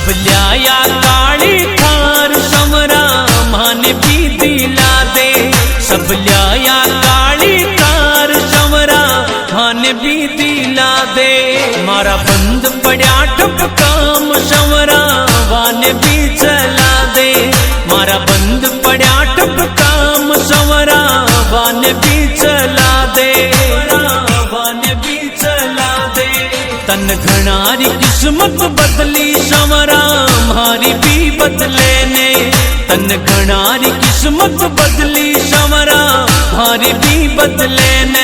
सब लिया काली थार समरा माने भी दिला दे। सब लिया काली थार समरा माने भी दिला दे। मारा बंद पड़ा ठप काम समरा वाने भी चला दे। मारा बंद पड़ा ठप काम समरा वाने भी चला दे। वाने भी चला दे। तन घनारी किस्मत बदली समरा मारी भी बदले ने। तन घनारी किस्मत बदली समरा मारी भी बदले ने।